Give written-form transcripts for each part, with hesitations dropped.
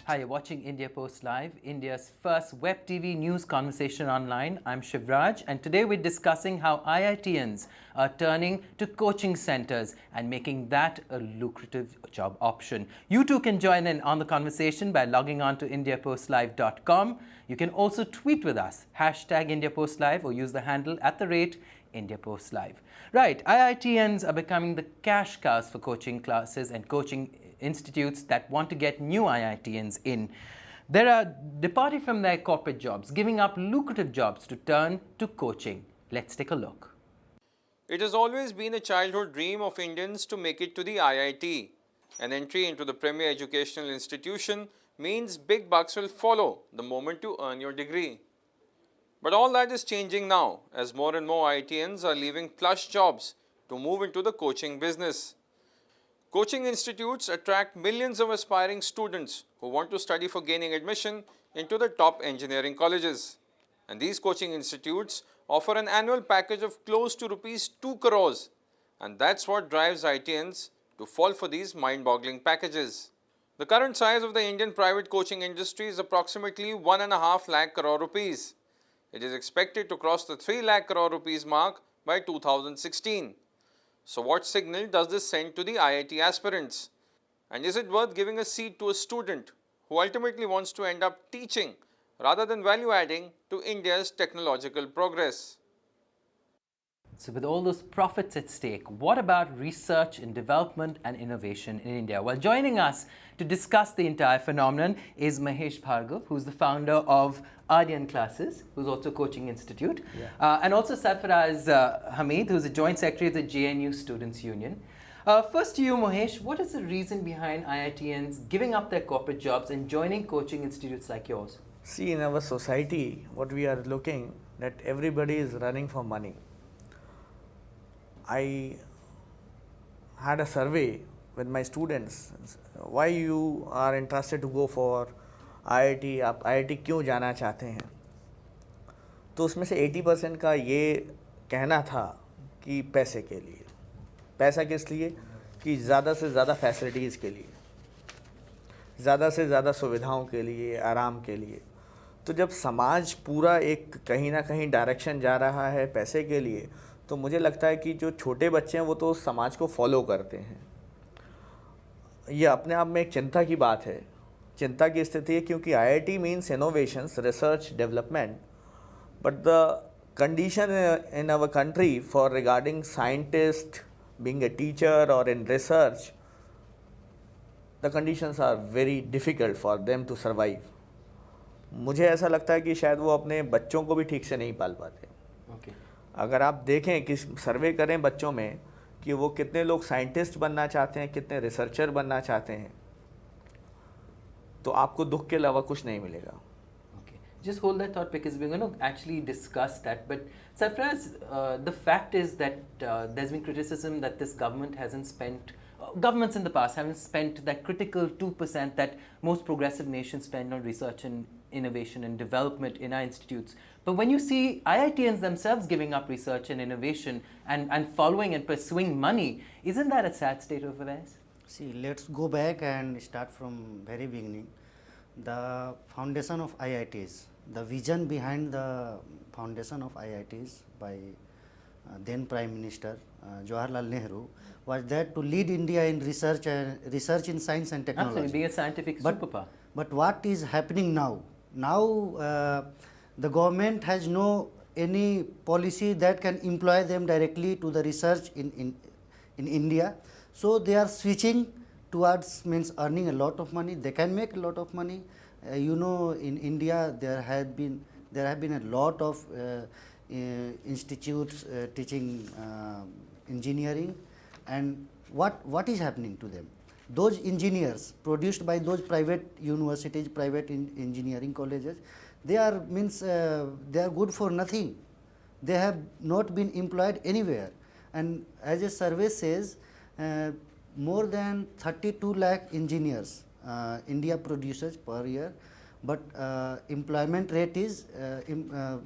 Hi, you're watching India Post Live, India's first web TV news conversation online. I'm Shivraj, and today we're discussing how IITians are turning to coaching centers and making that a lucrative job option. You too can join in on the conversation by logging on to indiapostlive.com. You can also tweet with us, hashtag IndiaPostLive, or use the handle @India Post Live. Right, IITians are becoming the cash cows for coaching classes and coaching institutes that want to get new IITians in. They are departing from their corporate jobs, giving up lucrative jobs to turn to coaching. Let's take a look. It has always been a childhood dream of Indians to make it to the IIT. An entry into the premier educational institution means big bucks will follow the moment you earn your degree. But all that is changing now as more and more IITians are leaving plush jobs to move into the coaching business. Coaching institutes attract millions of aspiring students who want to study for gaining admission into the top engineering colleges. And these coaching institutes offer an annual package of close to rupees 2 crores. And that's what drives IITians to fall for these mind-boggling packages. The current size of the Indian private coaching industry is approximately 1.5 lakh crore rupees. It is expected to cross the 3 lakh crore rupees mark by 2016. So what signal does this send to the IIT aspirants? And is it worth giving a seat to a student who ultimately wants to end up teaching rather than value adding to India's technological progress? So with all those profits at stake, what about research and development and innovation in India? Well, joining us to discuss the entire phenomenon is Mahesh Bhargav, who's the founder of Aryan Classes, who's also a coaching institute, and also Sarfaraz Hamid, who's a joint secretary of the JNU Students' Union. First to you, Mahesh, what is the reason behind IITians giving up their corporate jobs and joining coaching institutes like yours? See, in our society, what we are looking, that everybody is running for money. I had a survey with my students, why you are interested to go for IIT, आप IIT क्यों जाना चाहते हैं? तो उसमें से 80% का ये कहना था कि पैसे के लिए। पैसा किस लिए? कि ज़्यादा से ज़्यादा फैसिलिटीज़ के लिए, ज़्यादा से ज़्यादा सुविधाओं के लिए, आराम के लिए। तो जब समाज पूरा एक कहीं ना कहीं डायरेक्शन जा रहा है पैसे के लिए, तो मुझे लगता है कि जो छोटे बच्चे हैं वो तो समाज को फॉलो करते हैं। ये अपने आप में एक चिंता की बात है, चिंता की स्थिति है, क्योंकि IIT means innovations, research, development, but the condition in our country for regarding scientist being a teacher और in research, the conditions are very difficult for them to survive. मुझे ऐसा लगता है कि शायद वो अपने बच्चों को भी ठीक से नहीं पाल पाते। अगर आप देखें कि सर्वे करें बच्चों में कि वो कितने लोग साइंटिस्ट बनना चाहते हैं, कितने रिसर्चर बनना चाहते हैं, तो आपको दुख के अलावा कुछ नहीं मिलेगा। Just hold that thought because we're going to actually discuss that. But Sarfaraz, the fact is that there's been criticism that this government hasn't spent, governments in the past haven't spent that critical 2% that most progressive nations spend on research and innovation and development in our institutes. But when you see IITians themselves giving up research and innovation and following and pursuing money, isn't that a sad state of affairs? See, let's go back and start from very beginning. The foundation of IITs, the vision behind the foundation of IITs by then Prime Minister Jawaharlal Nehru was that to lead India in research in science and technology. Absolutely, being a scientific superpower. But what is happening now? Now the government has no any policy that can employ them directly to the research in India. So they are switching towards means earning a lot of money. They can make a lot of money. You know, in India there have been a lot of institutes teaching engineering, and what is happening to them? Those engineers produced by those private universities, private engineering colleges, they are good for nothing. They have not been employed anywhere. And as a survey says, more than 32 lakh engineers India produces per year, but employment rate is,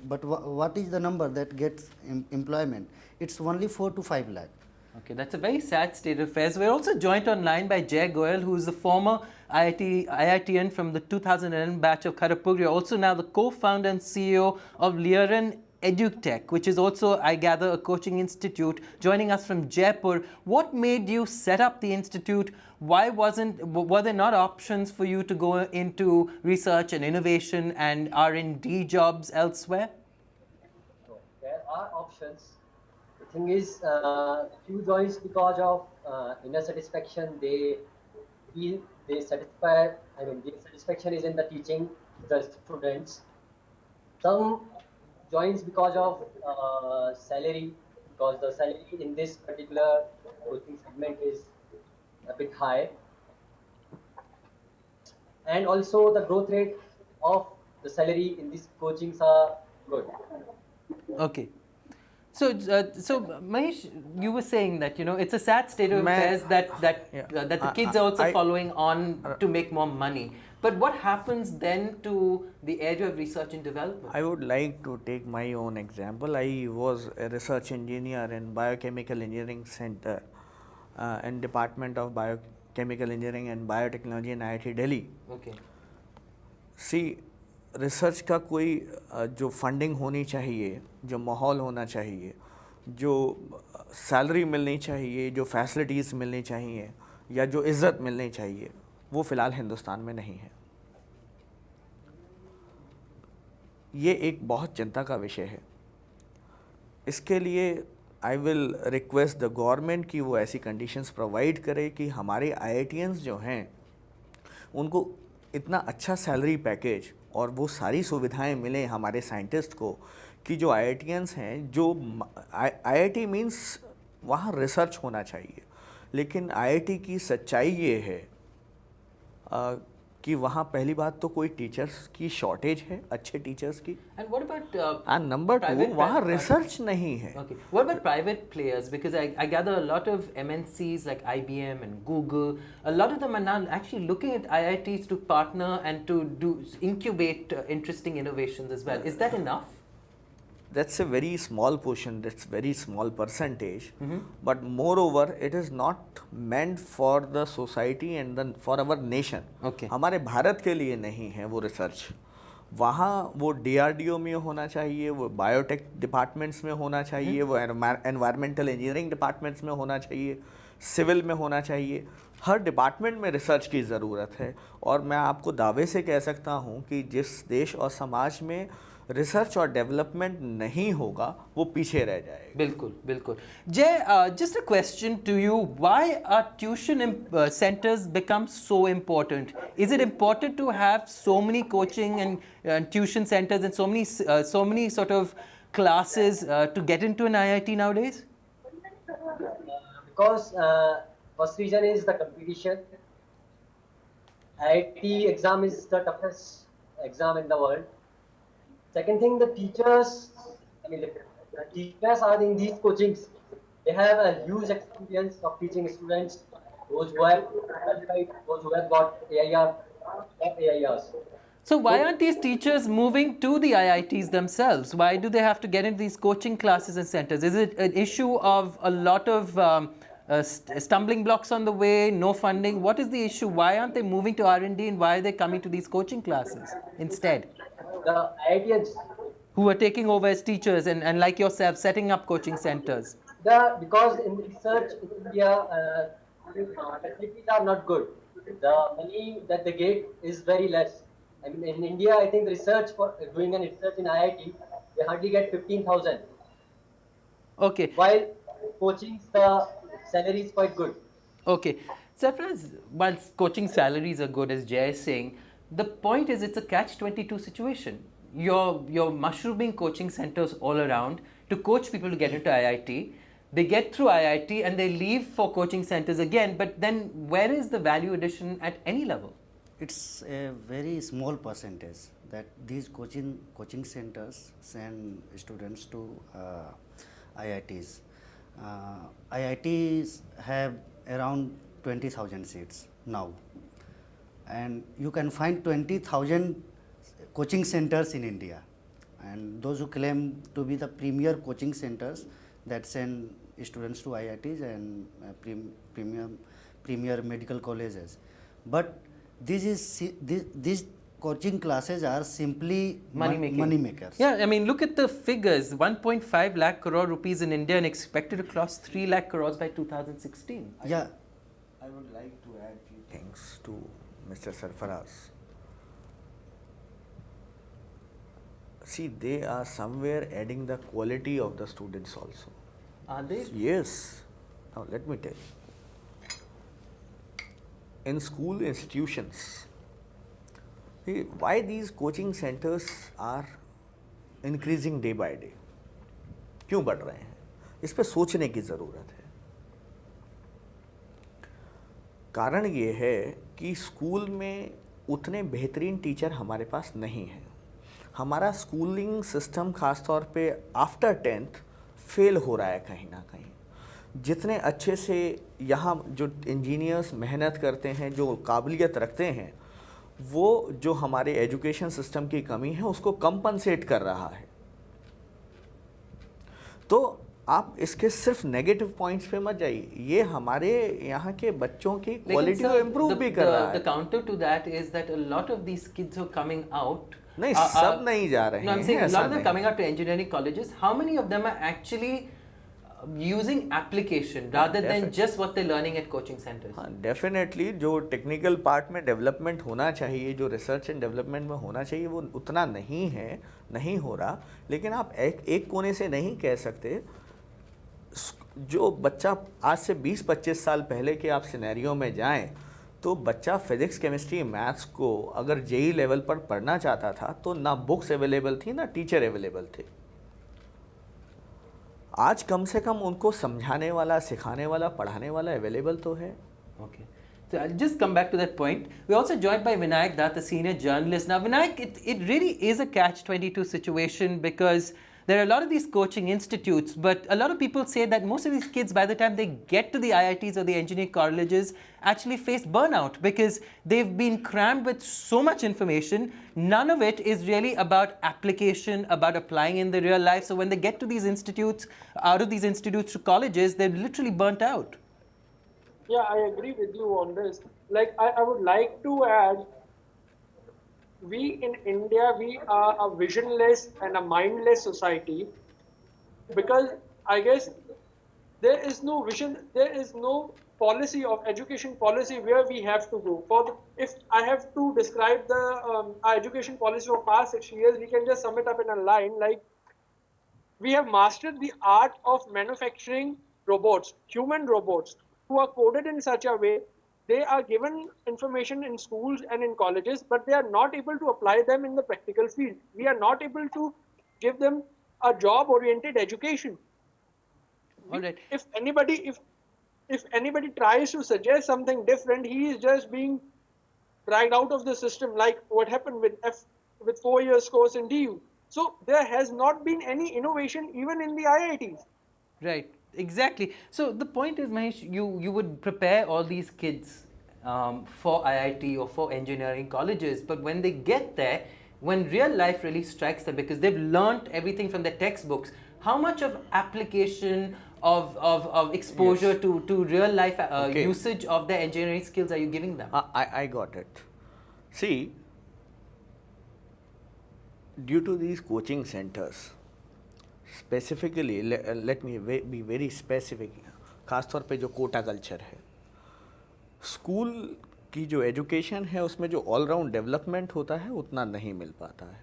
what is the number that gets employment? It's only 4 to 5 lakh. Okay, that's a very sad state of affairs. We're also joined online by Jay Goyal, who is the former IITian from the 2011 batch of Kharagpur. You're also now the co-founder and CEO of Liaran EduTech, which is also, I gather, a coaching institute. Joining us from Jaipur, what made you set up the institute? Were there not options for you to go into research and innovation and R&D jobs elsewhere? No, there are options. The thing is, few joins because of inner satisfaction. They feel they satisfy. I mean, their satisfaction is in the teaching the students. Some joins because of salary, because the salary in this particular coaching segment is a bit high, and also the growth rate of the salary in these coachings are good. Okay. So, Mahesh, you were saying that it's a sad state of affairs that the kids are also following on to make more money. But what happens then to the area of research and development? I would like to take my own example. I was a research engineer in Biochemical Engineering Center and Department of Biochemical Engineering and Biotechnology in IIT Delhi. Okay. See, research का कोई जो funding होनी चाहिए, जो माहौल होना चाहिए, जो सैलरी मिलनी चाहिए, जो फैसिलिटीज़ मिलनी चाहिए या जो इज़्ज़त मिलनी चाहिए, वो फ़िलहाल हिंदुस्तान में नहीं है. ये एक बहुत चिंता का विषय है. इसके लिए I will request the government कि वो ऐसी कंडीशंस प्रोवाइड करे कि हमारे IITians जो हैं उनको इतना अच्छा सैलरी पैकेज और वो सारी सुविधाएं मिलें हमारे साइंटिस्ट को कि जो IITians हैं, जो IIT मीन्स वहाँ रिसर्च होना चाहिए, लेकिन IIT की सच्चाई ये है कि वहाँ पहली बात तो कोई टीचर्स की शॉर्टेज है, अच्छे टीचर्स की, एंड नंबर 2 वहाँ रिसर्च नहीं है. Okay. What about private players? Because I gather a lot of MNCs like IBM and Google, a lot of them are now actually looking at IITs to partner and to incubate interesting innovations as well. Is that enough? That's a very small portion, that's very small percentage, but moreover it is not meant for the society and then for our nation. Okay. हमारे भारत के लिए नहीं है वो research. वहाँ वो DRDO में होना चाहिए, वो बायोटेक डिपार्टमेंट्स में होना चाहिए, वो एनवायरमेंटल इंजीनियरिंग डिपार्टमेंट्स में होना चाहिए, सिविल में होना चाहिए. हर डिपार्टमेंट में रिसर्च की ज़रूरत है. और मैं आपको दावे से कह सकता हूँ कि जिस देश और समाज में रिसर्च और डेवलपमेंट नहीं होगा वो पीछे रह जाएगा. बिल्कुल बिल्कुल. Jay, just a question to you. Why are tuition centers become so important? Is it important to have so many coaching and tuition centers and so many sort of classes to get into an IIT nowadays? Because first reason is the competition. IIT exam is the toughest exam in the world. Second thing, the teachers, I mean, the teachers are in these coachings. They have a huge experience of teaching students, those who have qualified, those who have got AIR, top AIRs. So why aren't these teachers moving to the IITs themselves? Why do they have to get into these coaching classes and centers? Is it an issue of a lot of stumbling blocks on the way, no funding? What is the issue? Why aren't they moving to R&D and why are they coming to these coaching classes instead? The IITians who are taking over as teachers and like yourself, setting up coaching centers? Because in research in India, facilities are not good. The money that they get is very less. I mean, in India, I think research for doing an research in IIT, they hardly get 15,000. Okay. While coaching, the salary is quite good. Okay. Sarfraz, while coaching salaries are good, as Jay is saying, the point is it's a catch-22 situation. You're mushrooming coaching centers all around to coach people to get into IIT. They get through IIT and they leave for coaching centers again. But then where is the value addition at any level? It's a very small percentage that these coaching centers send students to IITs. IITs have around 20,000 seats now, and you can find 20,000 coaching centers in India, and those who claim to be the premier coaching centers that send students to IITs and premier medical colleges. But these coaching classes are simply money makers. Yeah, I mean, look at the figures. 1.5 lakh crore rupees in India and expected to cross 3 lakh crores by 2016. Yeah. I would like to add few things to Mr. Sarfaraz. See, they are somewhere adding the quality of the students also. Are they? Yes. Now let me tell you. In school institutions, why these coaching centers are increasing day by day? क्यों बढ़ रहे हैं? इस पे सोचने की ज़रूरत है. कारण ये है कि स्कूल में उतने बेहतरीन टीचर हमारे पास नहीं हैं. हमारा स्कूलिंग सिस्टम ख़ास तौर पे आफ्टर 10th फेल हो रहा है कहीं ना कहीं. जितने अच्छे से यहाँ जो इंजीनियर्स मेहनत करते हैं, जो काबिलियत रखते हैं, वो जो हमारे एजुकेशन सिस्टम की कमी है उसको कंपनसेट कर रहा है. तो आप इसके सिर्फ नेगेटिव पॉइंट्स पे मत जाइए. ये हमारे यहाँ के बच्चों की क्वालिटी को इम्प्रूव भी कर रहा है. The counter to that is that a lot of these kids who are coming out. नहीं, सब नहीं जा रहे हैं. No, I'm saying a lot of them coming out to engineering colleges. How many of them are actually using application rather than just what they're learning at coaching centers? हाँ, definitely जो technical part में development होना चाहिए, जो research and development में होना चाहिए, वो उतना नहीं है, नहीं हो रहा. लेकिन आप एक कोने से नहीं कह सकते. जो बच्चा आज से 20-25 साल पहले के आप सिनेरियो में जाएं, तो बच्चा फिजिक्स, केमिस्ट्री, मैथ्स को अगर जेई लेवल पर पढ़ना चाहता था तो ना बुक्स अवेलेबल थी, ना टीचर अवेलेबल थे. आज कम से कम उनको समझाने वाला, सिखाने वाला, पढ़ाने वाला अवेलेबल तो है. Okay. So I'll just come back to that point. We're also joined by Vinayak Dutt, a senior journalist. Now, Vinayak, it really is a catch-22 situation because there are a lot of these coaching institutes, but a lot of people say that most of these kids, by the time they get to the IITs or the engineering colleges, actually face burnout because they've been crammed with so much information. None of it is really about application, about applying in the real life. So when they get to these institutes, out of these institutes to colleges, they're literally burnt out. Yeah, I agree with you on this. Like, I would like to add, we in India, we are a visionless and a mindless society because I guess there is no vision, there is no policy of education policy where we have to go. If I have to describe the our education policy for past 6 years, we can just sum it up in a line like, we have mastered the art of manufacturing robots, human robots, who are coded in such a way they are given information in schools and in colleges, but they are not able to apply them in the practical field. We are not able to give them a job-oriented education. All right. If anybody tries to suggest something different, he is just being dragged out of the system, like what happened with 4 years course in DU. So there has not been any innovation even in the IITs. Right. Exactly. So the point is, Mahesh, you would prepare all these kids for IIT or for engineering colleges, but when they get there, when real life really strikes them, because they've learned everything from their textbooks, how much of application of exposure to real life usage of their engineering skills are you giving them? I got it. See, due to these coaching centers, specifically let me be very specific, खासतौर पे जो Kota culture है, school की जो education है उसमें जो all-round development होता है उतना नहीं मिल पाता है.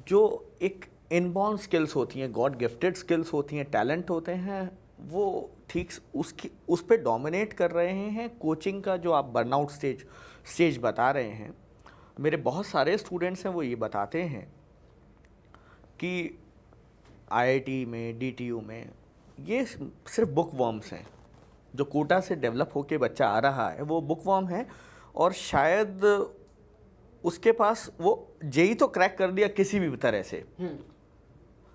जो एक इनबॉर्न स्किल्स होती हैं, गॉड गिफ्टेड स्किल्स होती हैं, टैलेंट होते हैं, वो ठीक उस पर डोमिनेट कर रहे हैं. कोचिंग का जो आप बर्नआउट स्टेज बता रहे हैं, मेरे बहुत सारे स्टूडेंट्स हैं वो ये बताते हैं कि आईआईटी में, डीटीयू में ये सिर्फ बुक वर्म्स हैं. जो कोटा से डेवलप होके बच्चा आ रहा है वो बुक वर्म है, और शायद उसके पास वो जेई तो क्रैक कर दिया किसी भी तरह से,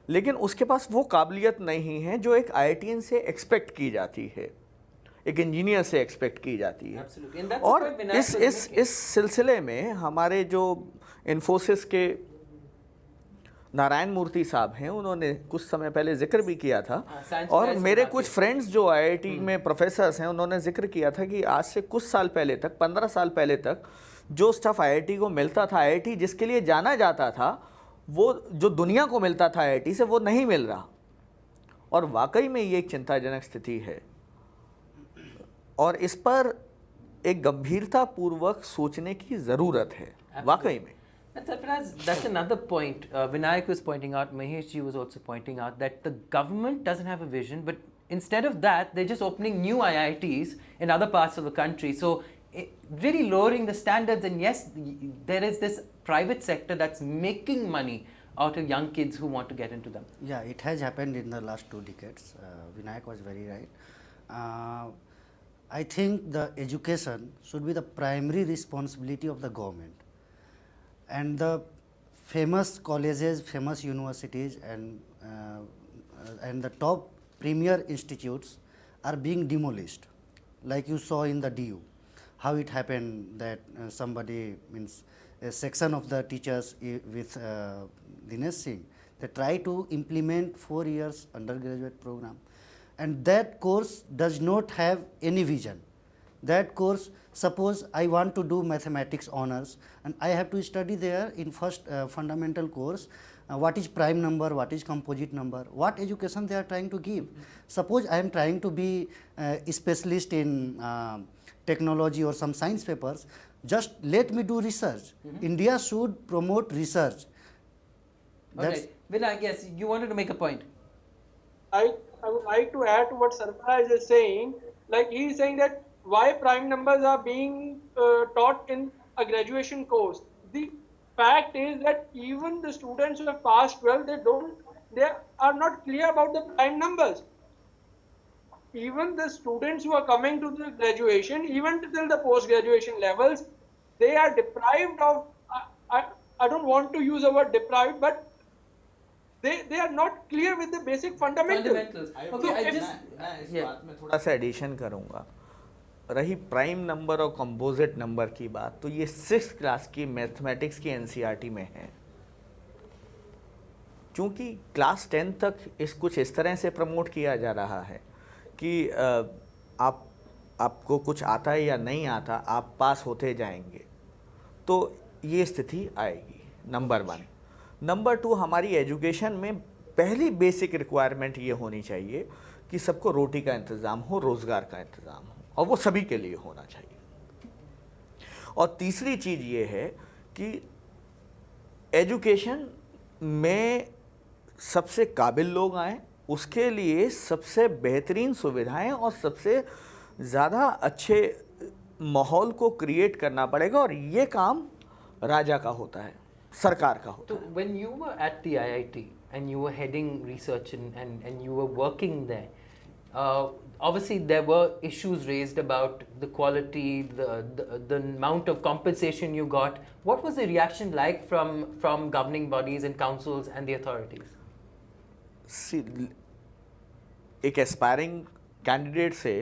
लेकिन उसके पास वो काबिलियत नहीं है जो एक आईआईटीएन से एक्सपेक्ट की जाती है, एक इंजीनियर से एक्सपेक्ट की जाती है. और इस सिलसिले में हमारे जो इन्फोसिस के नारायण मूर्ति साहब हैं, उन्होंने कुछ समय पहले जिक्र भी किया था। साइंस और प्राइज मेरे बना कुछ के। फ्रेंड्स जो आईआईटी में प्रोफेसर्स हैं, उन्होंने जिक्र किया था कि आज से कुछ साल पहले तक, 15 साल पहले तक जो स्टफ आईआईटी को मिलता था, आईआईटी जिसके लिए जाना जाता था, वो जो दुनिया को मिलता था आईआईटी से, वो नहीं मिल रहा। और वाकई में ये एक चिंताजनक स्थिति है और इस पर एक गंभीरतापूर्वक सोचने की ज़रूरत है वाकई में। That's another point. Vinayak was pointing out, Mahesh ji was also pointing out that the government doesn't have a vision, but instead of that, they're just opening new IITs in other parts of the country. So, really lowering the standards. And yes, there is this private sector that's making money out of young kids who want to get into them. Yeah, it has happened in the last 2 decades. Vinayak was very right. I think the education should be the primary responsibility of the government. And the famous colleges, famous universities, and the top premier institutes are being demolished, like you saw in the DU. How it happened that somebody, means a section of the teachers with Dinesh Singh, they try to implement 4 years undergraduate program, and that course does not have any vision. That course, suppose I want to do mathematics honors and I have to study there in first fundamental course what is prime number, what is composite number, what education they are trying to give. Suppose I am trying to be a specialist in technology or some science papers, just let me do research. India should promote research. Okay, Vinayak, yes, you wanted to make a point. I would like to add to what Sarfraz is saying. Like he is saying that why prime numbers are being taught in a graduation course. The fact is that even the students who have passed 12, they are not clear about the prime numbers. Even the students who are coming to the graduation, even till the post-graduation levels, they are deprived of, I don't want to use the word deprived, but they are not clear with the basic fundamentals. Okay, I if- just मैं इस बात में थोड़ा सा addition करूंगा। रही prime number और composite number की बात, तो ये 6th क्लास की मैथमेटिक्स की एनसीईआरटी में है। क्योंकि क्लास 10 तक कुछ इस तरह से प्रमोट किया जा रहा है कि आपको कुछ आता है या नहीं आता, आप पास होते जाएंगे, तो ये स्थिति आएगी। नंबर 1। नंबर 2, हमारी एजुकेशन में पहली बेसिक रिक्वायरमेंट ये होनी चाहिए कि सबको रोटी का इंतज़ाम हो, रोज़गार का इंतज़ाम हो, और वो सभी के लिए होना चाहिए। और तीसरी चीज़ ये है कि एजुकेशन में सबसे काबिल लोग आएँ, उसके लिए सबसे बेहतरीन सुविधाएं और सबसे ज़्यादा अच्छे माहौल को क्रिएट करना पड़ेगा, और ये काम राजा का होता है, सरकार का होता So है। when you were at the IIT and you were heading research and you were working there, obviously there were issues raised about the quality, the amount of compensation you got. What was the reaction like from governing bodies and councils and the authorities? एक aspiring candidate से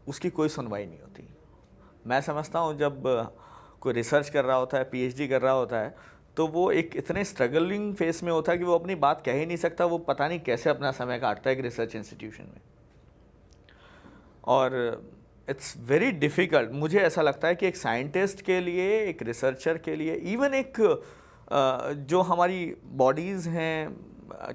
उसकी कोई सुनवाई नहीं होती। मैं समझता हूँ जब कोई रिसर्च कर रहा होता है, पीएचडी कर रहा होता है, तो वो एक इतने स्ट्रगलिंग फेस में होता है कि वो अपनी बात कह ही नहीं सकता। वो पता नहीं कैसे अपना समय काटता है एक रिसर्च इंस्टीट्यूशन में, और इट्स वेरी डिफ़िकल्ट। मुझे ऐसा लगता है कि एक साइंटिस्ट के लिए, एक रिसर्चर के लिए, इवन एक जो हमारी बॉडीज़ हैं,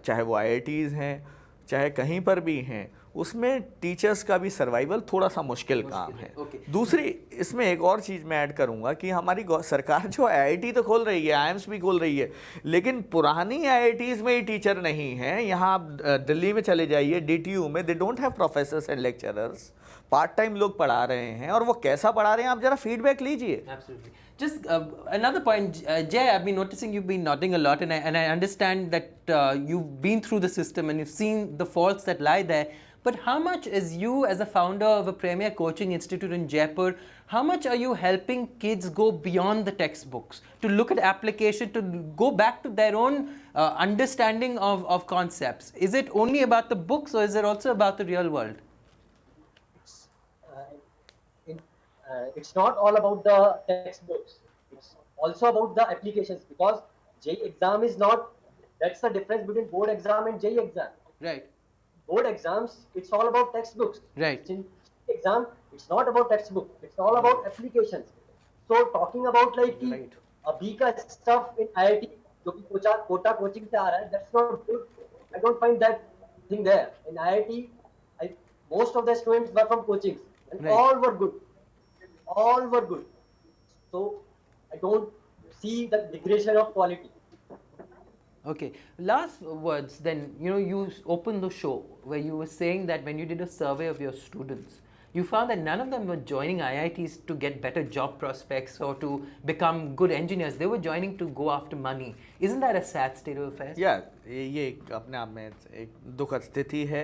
चाहे वो आईआईटीज़ हैं, चाहे कहीं पर भी हैं, उसमें टीचर्स का भी सर्वाइवल थोड़ा सा मुश्किल काम है। दूसरी इसमें एक और चीज़ मैं ऐड करूंगा कि हमारी सरकार जो आईआईटी तो खोल रही है, आईएम्स भी खोल रही है, लेकिन पुरानी आईआईटीज़ में ही टीचर नहीं हैं। यहाँ आप दिल्ली में चले जाइए, डीटीयू में, they don't have professors and lecturers, part time लोग पढ़ा रहे हैं, और वो कैसा पढ़ा रहे हैं आप ज़रा फीडबैक लीजिए। Absolutely. Just another point, Jay, I've been noticing you've been nodding a lot, and I understand that you've been through the system and you've seen the faults that lie there. But how much is you, as a founder of a premier coaching institute in Jaipur, how much are you helping kids go beyond the textbooks, to look at application, to go back to their own understanding of concepts? Is it only about the books, or is it also about the real world? It's not all about the textbooks. It's also about the applications, because JEE exam is not That's the difference between board exam and JEE exam. Right. Board exams, it's all about textbooks. Right. In exam, it's not about textbook. It's all about applications. So talking about like कि Right. अभी का stuff in IIT जो कि Kota coaching से आ रहा है, that's not good. I don't find that thing there. In IIT, most of the students were from coachings and Right. all were good. All were good. So I don't see the degradation of quality. Okay. Last words then, you opened the show where you were saying that when you did a survey of your students, you found that none of them were joining IITs to get better job prospects or to become good engineers. They were joining to go after money. Isn't that a sad state of affairs? या ये एक अपने आप में एक दुखद स्थिति है।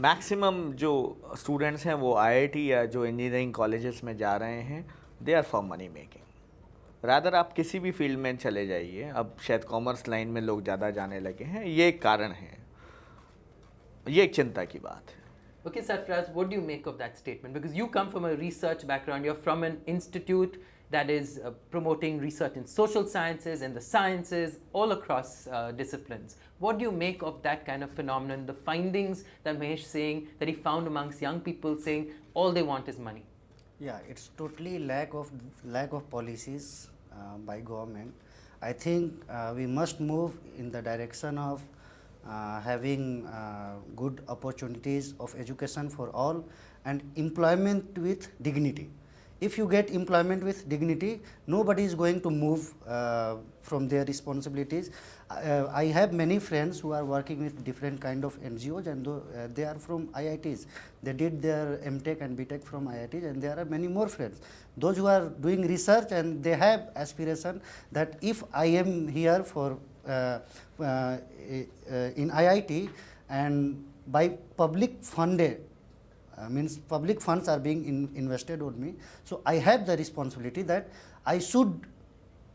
मैक्सिमम जो स्टूडेंट्स हैं वो आईआईटी या जो इंजीनियरिंग कॉलेजेस में जा रहे हैं, they are for money making. Rather आप किसी भी फील्ड में चले जाइए, अब शायद कॉमर्स लाइन में लोग ज़्यादा जाने लगे हैं, ये एक कारण है, ये एक चिंता की बात है। Okay, Sarfraz, what do you make of that statement? Because you come from a research background, you're from an institute that is promoting research in social sciences and the sciences all across disciplines. What do you make of that kind of phenomenon, the findings that Mahesh saying that he found amongst young people saying all they want is money? Yeah, it's totally lack of policies by government. I think we must move in the direction of having good opportunities of education for all and employment with dignity. If you get employment with dignity, nobody is going to move from their responsibilities. I have many friends who are working with different kind of NGOs, and they are from IITs. They did their MTech and BTech from IITs, and there are many more friends. Those who are doing research and they have aspiration that if I am here for in IIT and by public funded, means public funds are being invested on me, so I have the responsibility that I should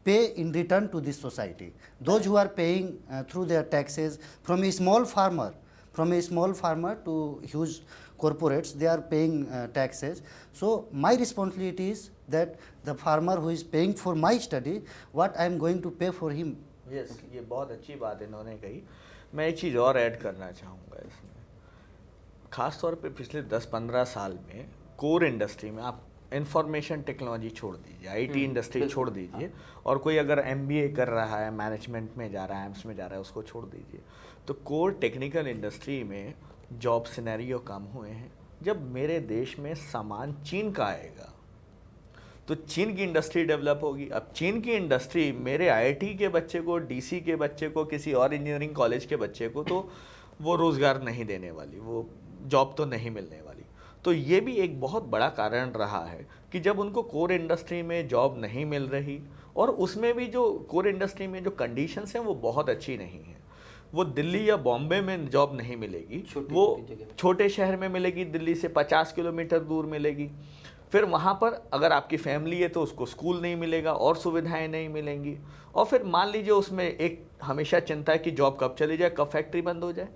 pay in return to this society. Those who are paying through their taxes, from a small farmer to huge corporates, they are paying taxes. So my responsibility is that the farmer who is paying for my study, what I am going to pay for him. Yes, ये बहुत अच्छी बात इन्होंने कही। मैं एक चीज़ और add करना चाहूँगा इसमें, ख़ास तौर पे पिछले 10-15 साल में कोर इंडस्ट्री में आप इंफॉर्मेशन टेक्नोलॉजी छोड़ दीजिए, आईटी इंडस्ट्री छोड़ दीजिए, और कोई अगर एमबीए कर रहा है, मैनेजमेंट में जा रहा है, एम्स में जा रहा है, उसको छोड़ दीजिए, तो कोर टेक्निकल इंडस्ट्री में जॉब सिनेरियो कम हुए हैं। जब मेरे देश में सामान चीन का आएगा तो चीन की इंडस्ट्री डेवलप होगी। अब चीन की इंडस्ट्री मेरे आईआईटी के बच्चे को, डीसी के बच्चे को, किसी और इंजीनियरिंग कॉलेज के बच्चे को तो वो रोज़गार नहीं देने वाली, वो जॉब तो नहीं मिलने वाली। तो ये भी एक बहुत बड़ा कारण रहा है कि जब उनको कोर इंडस्ट्री में जॉब नहीं मिल रही, और उसमें भी जो कोर इंडस्ट्री में जो कंडीशंस हैं वो बहुत अच्छी नहीं हैं। वो दिल्ली या बॉम्बे में जॉब नहीं मिलेगी, वो छोटे शहर में मिलेगी, दिल्ली से 50 किलोमीटर दूर मिलेगी। फिर वहाँ पर अगर आपकी फैमिली है तो उसको स्कूल नहीं मिलेगा और सुविधाएं नहीं मिलेंगी, और फिर मान लीजिए उसमें एक हमेशा चिंता है कि जॉब कब चली जाए, कब फैक्ट्री बंद हो जाए,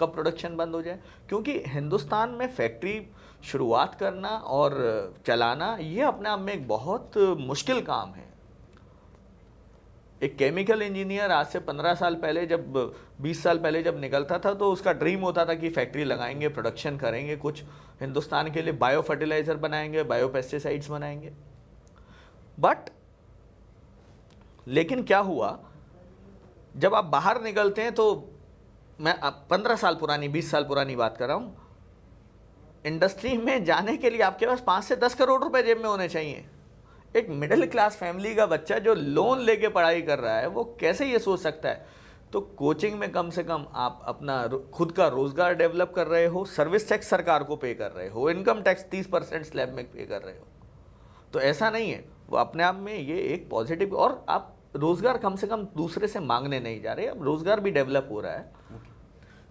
कब प्रोडक्शन बंद हो जाए। क्योंकि हिंदुस्तान में फैक्ट्री शुरुआत करना और चलाना ये अपने आप में एक बहुत मुश्किल काम है। एक केमिकल इंजीनियर आज से 15 साल पहले, जब 20 साल पहले जब निकलता था तो उसका ड्रीम होता था कि फैक्ट्री लगाएंगे, प्रोडक्शन करेंगे, कुछ हिंदुस्तान के लिए बायो फर्टिलाइज़र बनाएंगे, बायो पेस्टिसाइड्स बनाएंगे। बट लेकिन क्या हुआ, जब आप बाहर निकलते हैं तो मैं 15 साल पुरानी, 20 साल पुरानी बात कर रहा हूँ, इंडस्ट्री में जाने के लिए आपके पास 5 से 10 करोड़ रुपए जेब में होने चाहिए। एक मिडिल क्लास फैमिली का बच्चा जो लोन लेके पढ़ाई कर रहा है वो कैसे ये सोच सकता है? तो कोचिंग में कम से कम आप अपना खुद का रोजगार डेवलप कर रहे हो, सर्विस टैक्स सरकार को पे कर रहे हो, इनकम टैक्स 30% स्लैब में पे कर रहे हो, तो ऐसा नहीं है। वो अपने आप में ये एक पॉजिटिव, और आप रोजगार कम से कम दूसरे से मांगने नहीं जा रहे, अब रोजगार भी डेवलप हो रहा है।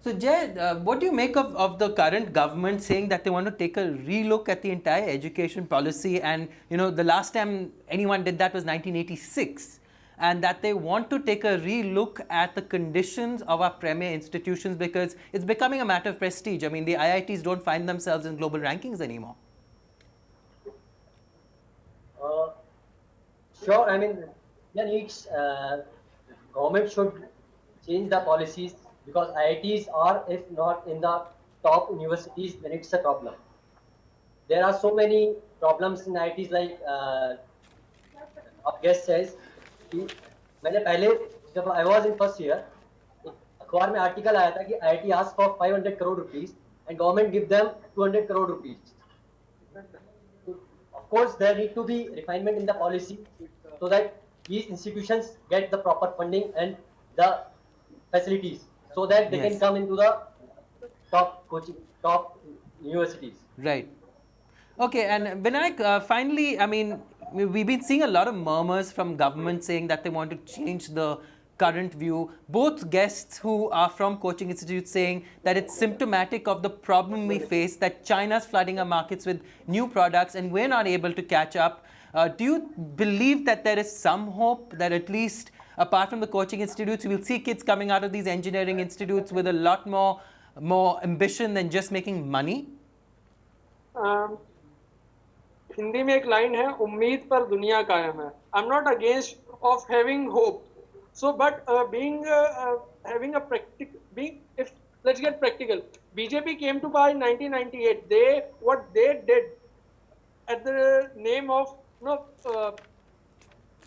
So Jay, what do you make of the current government saying that they want to take a relook at the entire education policy, and the last time anyone did that was 1986, and that they want to take a relook at the conditions of our premier institutions because it's becoming a matter of prestige. I mean, the IITs don't find themselves in global rankings anymore. Sure, I mean, government should change the policies, because IITs are, if not in the top universities, then it's a problem. There are so many problems in IITs, like our guest says कि मैंने पहले जब I was in first year, एक अखबार में article आया था कि IIT asked for 500 crore rupees and government give them 200 crore rupees. Of course, there need to be refinement in the policy so that these institutions get the proper funding and the facilities so that they Yes. can come into the top universities. Right. Okay, and Vinayak, finally, I mean, we've been seeing a lot of murmurs from government saying that they want to change the current view. Both guests who are from coaching institutes saying that it's symptomatic of the problem we face, that China's flooding our markets with new products and we're not able to catch up. Do you believe that there is some hope that at least apart from the coaching institutes, we'll see kids coming out of these engineering institutes with a lot more ambition than just making money? Hindi में एक line है, उम्मीद पर दुनिया कायम है. I'm not against of having hope. So, but having a if let's get practical. BJP came to power in 1998. What they did at the name of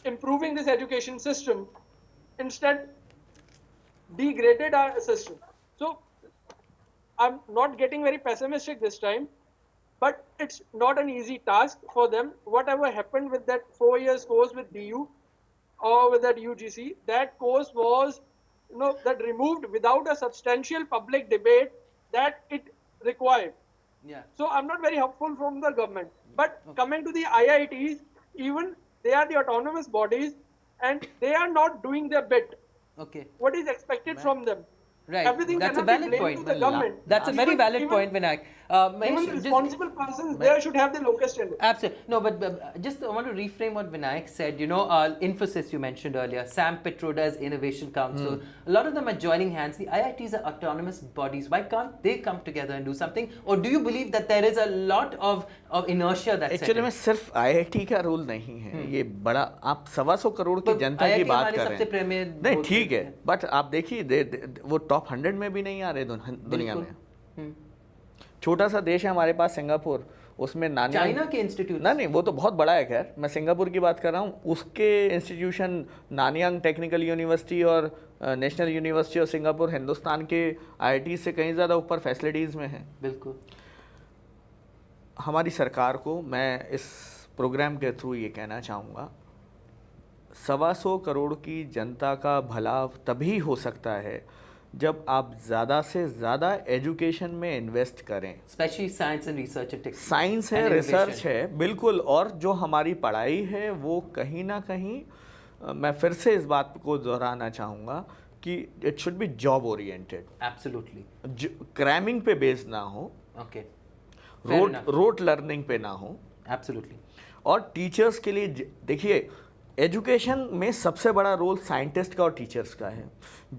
improving this education system, instead degraded our system. So, I'm not getting very pessimistic this time. But it's not an easy task for them. Whatever happened with that 4 years course with DU or with that UGC, that course was, that removed without a substantial public debate that it required. Yeah. So I'm not very hopeful from the government. But coming to the IITs, even they are the autonomous bodies and they are not doing their bit. Okay. What is expected from them? Right. Everything That's a cannot be valid blamed point. to the government. That's a very valid point, Vinayak. Even Mahesh, just- responsible persons there should have the locust end. Absolutely. No, but just I want to reframe what Vinayak said. Infosys you mentioned earlier, Sam Pitroda's Innovation Council. A lot of them are joining hands. The IITs are autonomous bodies. Why can't they come together and do something? Or do you believe that there is a lot of inertia that's actually में सिर्फ IIT का role नहीं है, ये बड़ा आप 125 करोड़ की तो जनता की IIT बात हमारे कर सबसे रहे प्रेमियर हैं. नहीं बोलते ठीक है, हैं। बट आप देखिए वो टॉप 100 में भी नहीं आ रहे दुनिया में. छोटा सा देश है हमारे पास सिंगापुर, उसमें चाइना के इंस्टीट्यूट नहीं वो तो बहुत बड़ा है. खैर मैं सिंगापुर की बात कर रहा हूँ. उसके इंस्टीट्यूशन नानयांग टेक्निकल यूनिवर्सिटी और national university of Singapore Hindustan के IIT से कहीं ज़्यादा ऊपर फैसिलिटीज़ में हैं. बिल्कुल. हमारी सरकार को मैं इस प्रोग्राम के थ्रू ये कहना चाहूँगा, 125 करोड़ की जनता का भला तभी हो सकता है जब आप ज़्यादा से ज़्यादा एजुकेशन में इन्वेस्ट करें. Specially science and research and technology. Science है, रिसर्च है, बिल्कुल. और जो हमारी पढ़ाई है वो कहीं ना कहीं, मैं फिर से इस बात को दोहराना चाहूँगा कि it should be job oriented. Absolutely. Cramming पे बेस्ड ना हो, ओके. रोट लर्निंग पे ना हो. एब्सोल्युटली. और टीचर्स के लिए देखिए, एजुकेशन में सबसे बड़ा रोल साइंटिस्ट का और टीचर्स का है.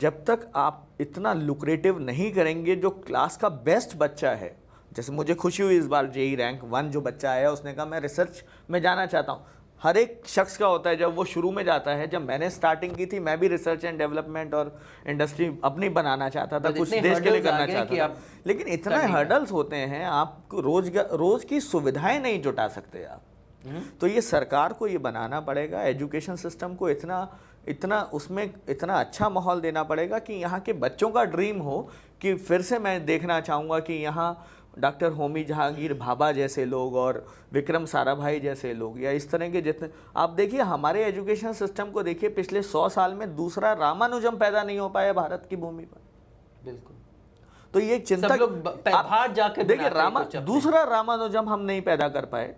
जब तक आप इतना लुक्रेटिव नहीं करेंगे, जो क्लास का बेस्ट बच्चा है, जैसे मुझे खुशी हुई इस बार JEE रैंक 1 जो बच्चा आया उसने कहा मैं रिसर्च में जाना चाहता हूँ. हर एक शख्स का होता है जब वो शुरू में जाता है. जब मैंने स्टार्टिंग की थी मैं भी रिसर्च एंड डेवलपमेंट और इंडस्ट्री अपनी बनाना चाहता था, कुछ देश के लिए करना चाहता था. लेकिन इतने हर्डल्स होते हैं, आपको रोज की सुविधाएं नहीं जुटा सकते आप. तो ये सरकार को ये बनाना पड़ेगा, एजुकेशन सिस्टम को इतना उसमें इतना अच्छा माहौल देना पड़ेगा कि यहाँ के बच्चों का ड्रीम हो कि फिर से मैं देखना चाहूँगा कि यहाँ डॉक्टर होमी जहांगीर भाभा जैसे लोग और विक्रम साराभाई जैसे लोग, या इस तरह के जितने आप देखिए हमारे एजुकेशन सिस्टम को देखिए, पिछले 100 साल में दूसरा रामानुजम पैदा नहीं हो पाया भारत की भूमि पर. बिल्कुल. तो ये चिंता, बाहर जाकर देखिए दूसरा रामानुजम हम नहीं पैदा कर पाए,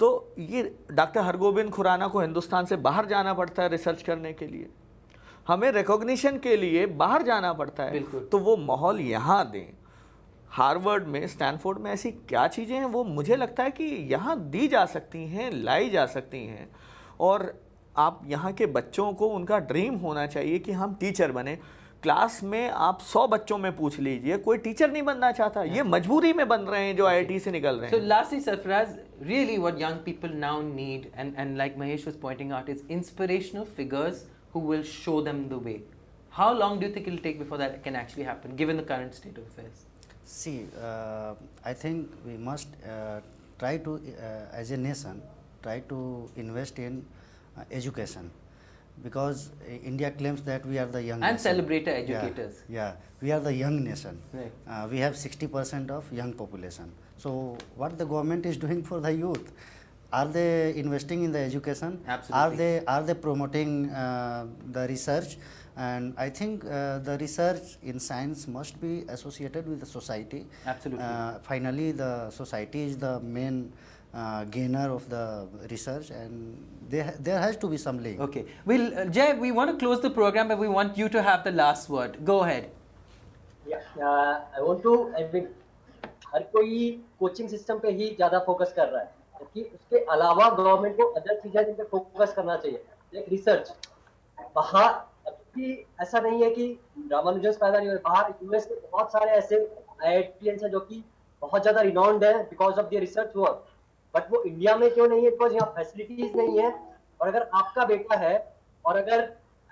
तो ये डॉक्टर हरगोविंद खुराना को हिंदुस्तान से बाहर जाना पड़ता है रिसर्च करने के लिए, हमें रिकॉग्निशन के लिए बाहर जाना पड़ता है. तो वो माहौल यहाँ दें. हार्वर्ड में, स्टैनफोर्ड में ऐसी क्या चीज़ें हैं वो मुझे लगता है कि यहाँ दी जा सकती हैं, लाई जा सकती हैं. और आप यहाँ के बच्चों को, उनका ड्रीम होना चाहिए कि हम टीचर बने. क्लास में आप 100 बच्चों में पूछ लीजिए, कोई टीचर नहीं बनना चाहता. ये मजबूरी में बन रहे हैं जो IIT से निकल रहे हैं. So lastly, Sarfaraz, really what young people now need, and like Mahesh was pointing out, is inspirational figures who will show them the way. How long do you think it will take before that can actually happen, given the current state of affairs? See, I think we must try to, as a nation, try to invest in education, because India claims that we are the young And nation. celebrate our educators. Yeah, we are the young nation. Right. We have 60% of young population. So, what the government is doing for the youth? Are they investing in the education? Absolutely. Are they promoting the research? And I think the research in science must be associated with the society. Absolutely. Finally, the society is the main gainer of the research, and there has to be some link. Okay. Well, Jay, we want to close the program, but we want you to have the last word. Go ahead. Yeah, I want to, I mean, हर कोई coaching system पे ही ज्यादा focus कर रहा है, क्योंकि उसके अलावा government को अदर चीजें जिन पे फोकस करना चाहिए, लाइक रिसर्च. बाहर अभी ऐसा नहीं है कि रामानुजन पैदा नहीं हुए, बाहर यूएस में बहुत सारे ऐसे आईआईटीएंस हैं जो कि बहुत ज्यादा रिनाउंड है because of the research work, but वो इंडिया में क्यों नहीं है? बिकॉज यहाँ फैसिलिटीज नहीं है. और अगर आपका बेटा है और अगर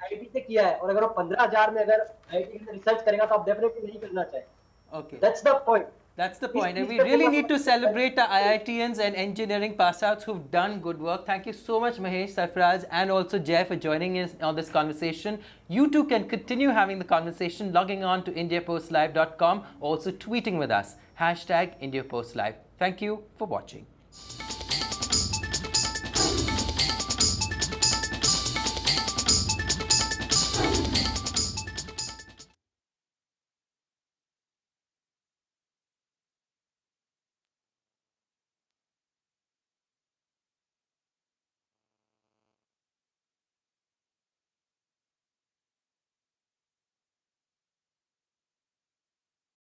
आईआईटी से किया है और अगर वो 15,000 में अगर आईआईटी में रिसर्च करेगा तो आप डेफिनेटली नहीं करना चाहिए. Okay. That's the point. That's the point. And we Please really step need to forward. celebrate the IITians and engineering pass-outs who've done good work. Thank you so much, Mahesh, Sarfaraz, and also Jay for joining us on this conversation. You too can continue having the conversation logging on to indiapostlive.com, also tweeting with us, #IndiaPostLive. Thank you for watching.